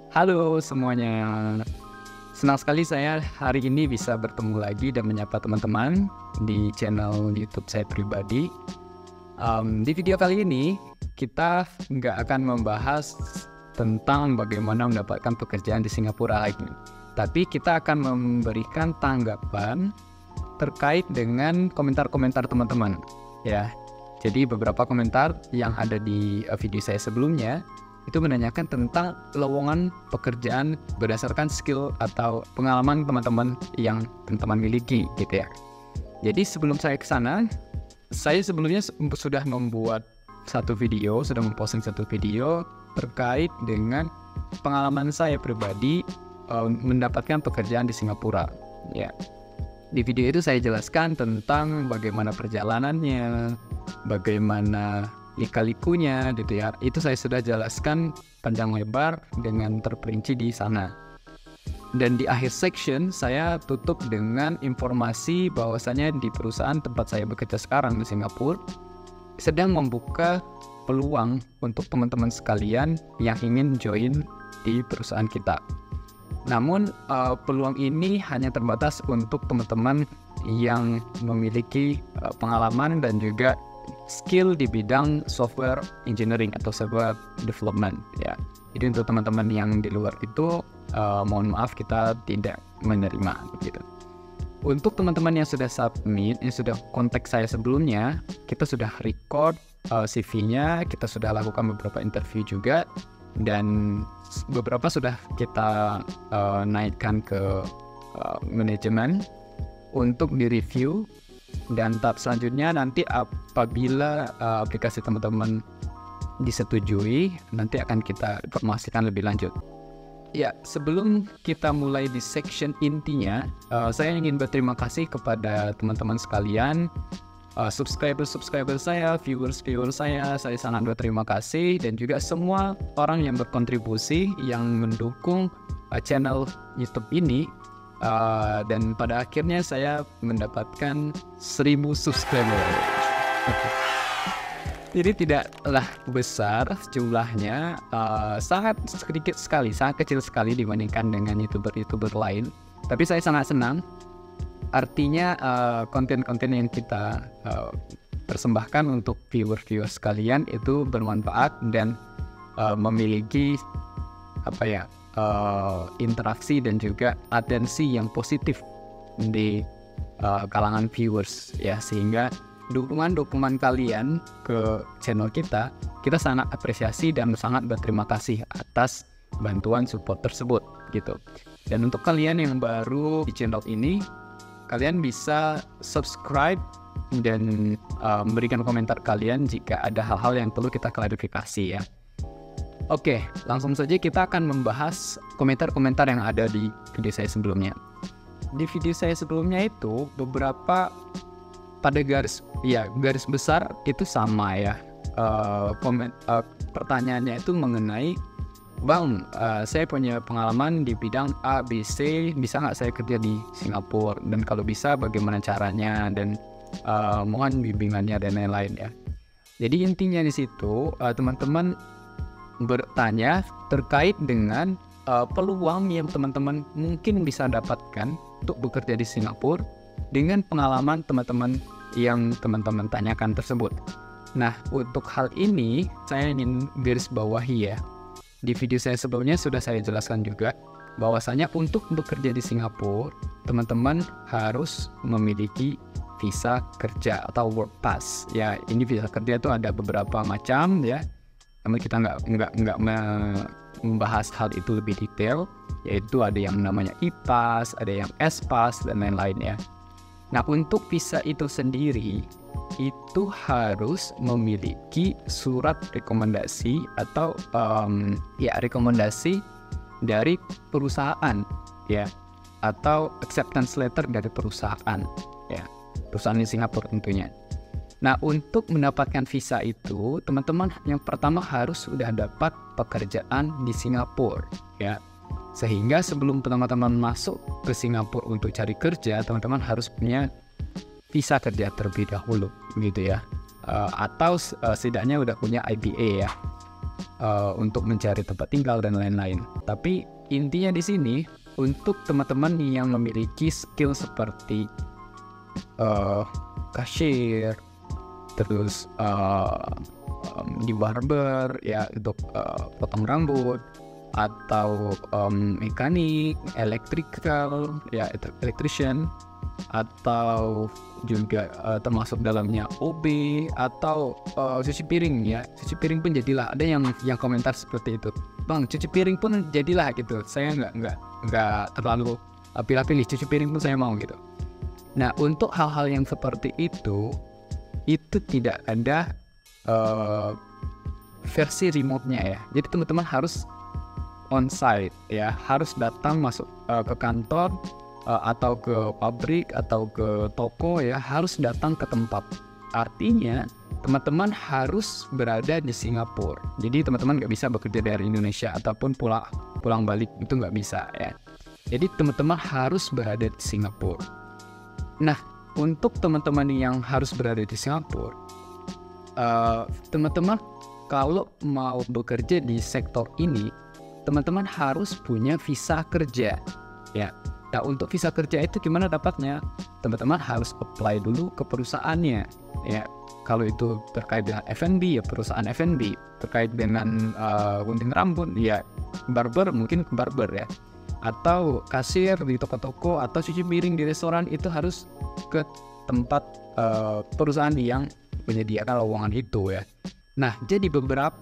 Halo semuanya, senang sekali saya hari ini bisa bertemu lagi dan menyapa teman-teman di channel YouTube saya pribadi. Di video kali ini kita nggak akan membahas tentang bagaimana mendapatkan pekerjaan di Singapura lagi, tapi kita akan memberikan tanggapan terkait dengan komentar-komentar teman-teman. Ya, jadi beberapa komentar yang ada di video saya sebelumnya itu menanyakan tentang lowongan pekerjaan berdasarkan skill atau pengalaman teman-teman yang teman-teman miliki gitu ya. Jadi sebelum saya ke sana, saya sebelumnya sudah membuat sudah memposting satu video terkait dengan pengalaman saya pribadi mendapatkan pekerjaan di Singapura. Ya. Di video itu saya jelaskan tentang bagaimana perjalanannya, bagaimana lika-likunya gitu ya. Itu saya sudah jelaskan panjang lebar dengan terperinci di sana. Dan di akhir section saya tutup dengan informasi bahwasanya di perusahaan tempat saya bekerja sekarang di Singapura sedang membuka peluang untuk teman-teman sekalian yang ingin join di perusahaan kita. Namun peluang ini hanya terbatas untuk teman-teman yang memiliki pengalaman dan juga skill di bidang software engineering atau software development ya. Jadi untuk teman-teman yang di luar itu mohon maaf kita tidak menerima begitu. Untuk teman-teman yang sudah submit, yang sudah kontak saya sebelumnya, kita sudah record CV-nya, kita sudah lakukan beberapa interview juga, dan beberapa sudah kita naikkan ke manajemen untuk direview. Dan tahap selanjutnya nanti apabila aplikasi teman-teman disetujui, nanti akan kita informasikan lebih lanjut. Ya, sebelum kita mulai di section intinya, saya ingin berterima kasih kepada teman-teman sekalian, subscriber saya, viewers saya sangat berterima kasih, dan juga semua orang yang berkontribusi yang mendukung channel YouTube ini. Dan pada akhirnya saya mendapatkan 1000 subscriber. Jadi tidaklah besar jumlahnya, sangat sedikit sekali, sangat kecil sekali dibandingkan dengan youtuber lain. Tapi saya sangat senang. Artinya konten-konten yang kita persembahkan untuk viewers kalian itu bermanfaat dan memiliki interaksi dan juga atensi yang positif di kalangan viewers ya, sehingga dukungan kalian ke channel kita sangat apresiasi dan sangat berterima kasih atas bantuan support tersebut gitu. Dan untuk kalian yang baru di channel ini, kalian bisa subscribe dan memberikan komentar kalian jika ada hal-hal yang perlu kita klarifikasi ya. Oke, langsung saja kita akan membahas komentar-komentar yang ada di video saya sebelumnya. Di video saya sebelumnya itu beberapa pada garis besar itu sama ya. Pertanyaannya itu mengenai, Bang, saya punya pengalaman di bidang A, B, C, bisa nggak saya kerja di Singapura? Dan kalau bisa bagaimana caranya? Dan mohon bimbingannya dan lain-lain ya. Jadi intinya di situ teman-teman bertanya terkait dengan peluang yang teman-teman mungkin bisa dapatkan untuk bekerja di Singapura dengan pengalaman teman-teman yang teman-teman tanyakan tersebut. Nah, untuk hal ini saya ingin garis bawahi ya. Di video saya sebelumnya sudah saya jelaskan juga bahwasanya untuk bekerja di Singapura, teman-teman harus memiliki visa kerja atau work pass. Ya, ini visa kerja itu ada beberapa macam ya. Namun kita nggak membahas hal itu lebih detail, yaitu ada yang namanya E-Pass, ada yang S-Pass, dan lain-lain ya. Nah, untuk visa itu sendiri, itu harus memiliki surat rekomendasi atau rekomendasi dari perusahaan ya, atau acceptance letter dari perusahaan ya, perusahaan di Singapura tentunya. Nah, untuk mendapatkan visa itu, teman-teman yang pertama harus sudah dapat pekerjaan di Singapura ya. Sehingga sebelum teman-teman masuk ke Singapura untuk cari kerja, teman-teman harus punya visa kerja terlebih dahulu gitu ya. Atau setidaknya udah punya IBA ya. untuk mencari tempat tinggal dan lain-lain. Tapi intinya di sini untuk teman-teman yang memiliki skill seperti kasir, terus di barber ya untuk potong rambut, atau mekanik, electrician, atau juga termasuk dalamnya OB atau cuci piring ya. Cuci piring pun jadilah. Ada yang komentar seperti itu, bang, cuci piring pun jadilah gitu. Saya nggak terlalu pilih-pilih, cuci piring pun saya mau gitu. Nah, untuk hal-hal yang seperti itu tidak ada versi remote-nya ya. Jadi teman-teman harus on-site ya, harus datang masuk ke kantor atau ke pabrik atau ke toko ya, harus datang ke tempat. Artinya teman-teman harus berada di Singapura. Jadi teman-teman nggak bisa bekerja dari Indonesia ataupun pulang balik, itu nggak bisa ya. Jadi teman-teman harus berada di Singapura. Nah, untuk teman-teman yang harus berada di Singapura, teman-teman kalau mau bekerja di sektor ini, teman-teman harus punya visa kerja ya. Nah, untuk visa kerja itu gimana dapatnya? Teman-teman harus apply dulu ke perusahaannya ya. Kalau itu terkait dengan F&B ya perusahaan F&B, terkait dengan gunting rambut ya barber, mungkin ke barber ya, atau kasir di toko-toko atau cuci piring di restoran, itu harus ke tempat perusahaan yang menyediakan lowongan itu ya. Nah, jadi beberapa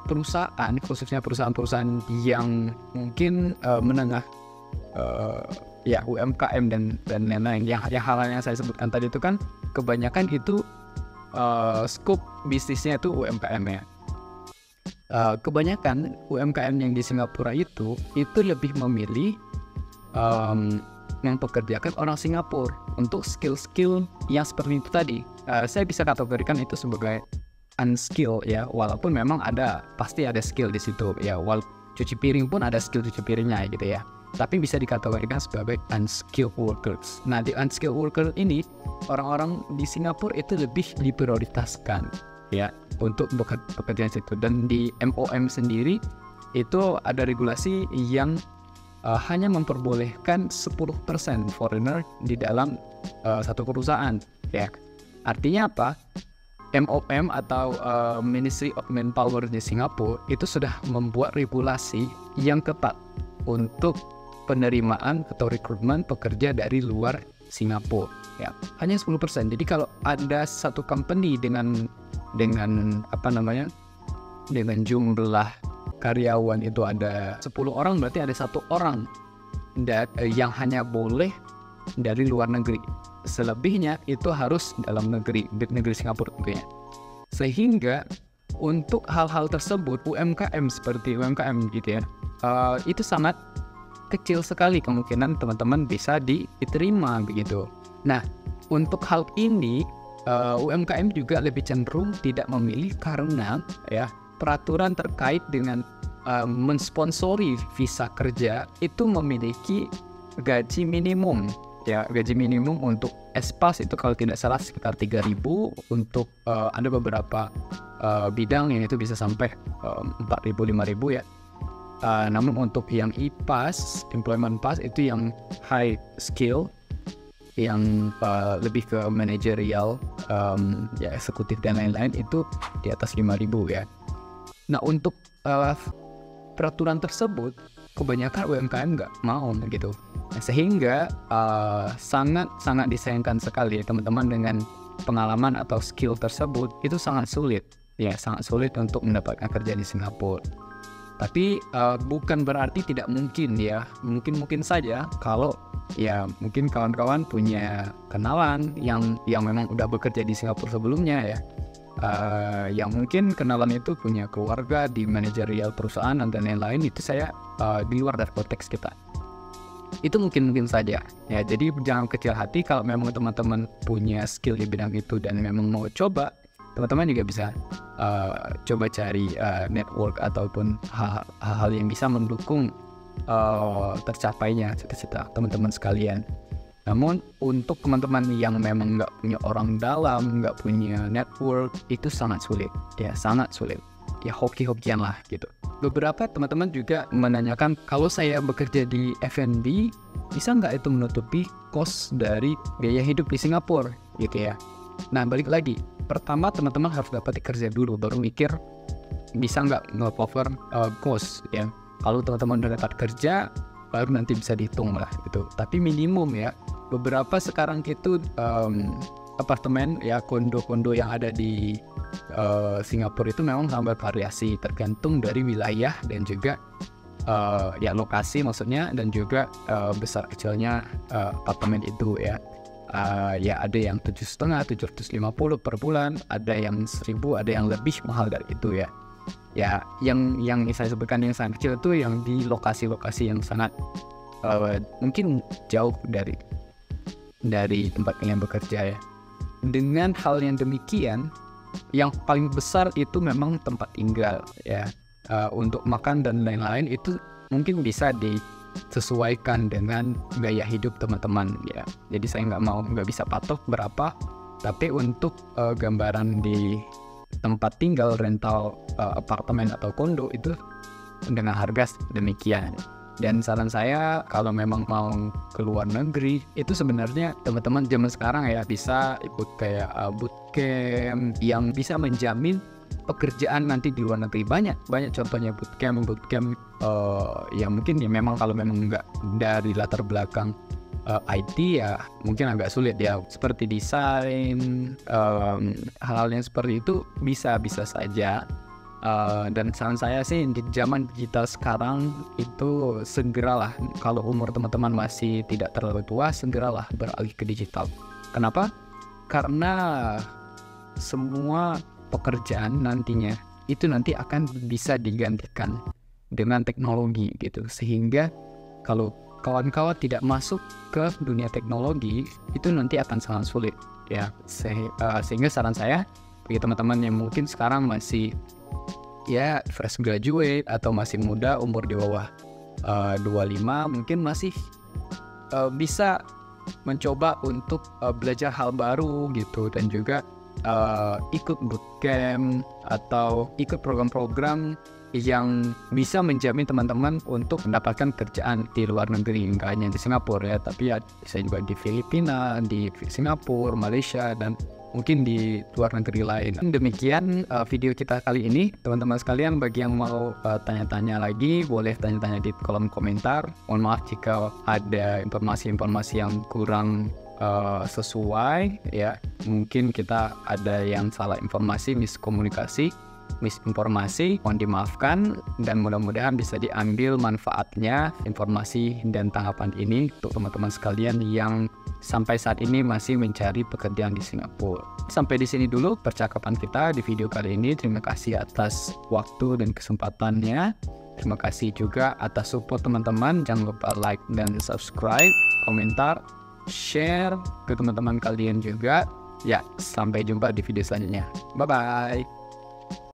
perusahaan, khususnya perusahaan-perusahaan yang mungkin menengah ya UMKM dan lain-lain, yang hal-hal yang saya sebutkan tadi itu kan kebanyakan itu scope bisnisnya itu UMKM ya. Kebanyakan UMKM yang di Singapura itu lebih memilih mempekerjakan orang Singapura untuk skill-skill yang seperti itu tadi. Saya bisa kategorikan itu sebagai unskill ya, walaupun memang pasti ada skill di situ ya. Cuci piring pun ada skill cuci piringnya gitu ya, tapi bisa dikategorikan sebagai unskilled workers. Nah, di unskilled worker ini orang-orang di Singapura itu lebih diprioritaskan ya untuk bekerja di situ. Dan di MOM sendiri itu ada regulasi yang hanya memperbolehkan 10% foreigner di dalam satu perusahaan ya. Artinya apa? MOM atau Ministry of Manpower di Singapura itu sudah membuat regulasi yang ketat untuk penerimaan atau rekrutmen pekerja dari luar Singapura ya. Hanya 10%. Jadi kalau ada satu company dengan jumlah karyawan itu ada 10 orang, berarti ada 1 orang yang hanya boleh dari luar negeri. Selebihnya itu harus dalam negeri Singapura tentunya. Sehingga untuk hal-hal tersebut UMKM seperti UMKM gitu ya, itu sangat kecil sekali kemungkinan teman-teman bisa diterima begitu. Nah, untuk hal ini UMKM juga lebih cenderung tidak memilih karena ya peraturan terkait dengan mensponsori visa kerja itu memiliki gaji minimum ya. Gaji minimum untuk espas itu kalau tidak salah sekitar 3.000, untuk ada beberapa bidang yang itu bisa sampai 4.000, 5.000 ya. Namun untuk yang IPAS, Employment Pass, itu yang high skill, yang lebih ke manajerial ya, eksekutif dan lain-lain, itu di atas 5.000 ya. Nah, untuk peraturan tersebut kebanyakan UMKM nggak mau gitu. Nah, sehingga sangat disayangkan sekali ya, teman-teman dengan pengalaman atau skill tersebut itu sangat sulit untuk mendapatkan kerja di Singapura. Tapi bukan berarti tidak mungkin ya. Mungkin saja kalau ya mungkin kawan-kawan punya kenalan yang memang udah bekerja di Singapura sebelumnya ya. Yang mungkin kenalan itu punya keluarga di manajerial perusahaan dan lain-lain, itu saya di luar dari konteks kita. Itu mungkin saja ya. Jadi jangan kecil hati kalau memang teman-teman punya skill di bidang itu dan memang mau coba, teman-teman juga bisa coba cari network ataupun hal-hal yang bisa mendukung tercapainya cita-cita teman-teman sekalian. Namun untuk teman-teman yang memang nggak punya orang dalam, nggak punya network, itu sangat sulit, ya sangat sulit. Ya hoki-hokian lah gitu. Beberapa teman-teman juga menanyakan, kalau saya bekerja di F&B, bisa nggak itu menutupi cost dari biaya hidup di Singapura gitu ya. Nah balik lagi, pertama teman-teman harus dapat kerja dulu, baru mikir bisa nggak nge-cover cost ya. Kalau teman-teman udah dapat kerja, baru nanti bisa dihitung lah gitu. Tapi minimum ya, beberapa sekarang itu apartemen ya, kondo-kondo yang ada di Singapura itu memang sangat bervariasi, tergantung dari wilayah dan juga ya lokasi maksudnya, dan juga besar kecilnya apartemen itu ya. Ya ada yang 7,5, 750 per bulan, ada yang 1.000, ada yang lebih mahal dari itu ya. Ya yang saya sebutkan yang sangat kecil itu yang di lokasi-lokasi yang sangat mungkin jauh dari tempat kalian bekerja ya. Dengan hal yang demikian, yang paling besar itu memang tempat tinggal ya. Untuk makan dan lain-lain itu mungkin bisa disesuaikan dengan gaya hidup teman-teman ya. Jadi saya nggak bisa patok berapa, tapi untuk gambaran di tempat tinggal rental apartemen atau kondo itu dengan harga demikian. Dan saran saya kalau memang mau ke luar negeri, itu sebenarnya teman-teman zaman sekarang ya bisa ikut kayak bootcamp yang bisa menjamin pekerjaan nanti di luar negeri. Banyak contohnya bootcamp ya mungkin ya memang kalau memang nggak dari latar belakang IT ya mungkin agak sulit ya, seperti desain, hal-hal yang seperti itu bisa saja. Dan saran saya sih di zaman digital sekarang itu segeralah, kalau umur teman-teman masih tidak terlalu tua, segeralah beralih ke digital. Kenapa? Karena semua pekerjaan nantinya itu nanti akan bisa digantikan dengan teknologi gitu, sehingga kalau kawan-kawan tidak masuk ke dunia teknologi itu nanti akan sangat sulit ya. Sehingga saran saya bagi teman-teman yang mungkin sekarang masih ya fresh graduate atau masih muda, umur di bawah 25, mungkin masih bisa mencoba untuk belajar hal baru gitu, dan juga ikut bootcamp atau ikut program-program yang bisa menjamin teman-teman untuk mendapatkan kerjaan di luar negeri, nggak hanya di Singapura ya, tapi ya bisa juga di Filipina, di Singapura, Malaysia, dan mungkin di luar negeri lain. Demikian video kita kali ini teman-teman sekalian. Bagi yang mau tanya-tanya lagi, boleh tanya-tanya di kolom komentar. Mohon maaf jika ada informasi-informasi yang kurang sesuai ya, mungkin kita ada yang salah informasi, misinformasi, mohon dimaafkan, dan mudah-mudahan bisa diambil manfaatnya informasi dan tanggapan ini untuk teman-teman sekalian yang sampai saat ini masih mencari pekerjaan di Singapura. Sampai di sini dulu percakapan kita di video kali ini. Terima kasih atas waktu dan kesempatannya. Terima kasih juga atas support teman-teman. Jangan lupa like dan subscribe, komentar, share ke teman-teman kalian juga. Ya, sampai jumpa di video selanjutnya. Bye-bye.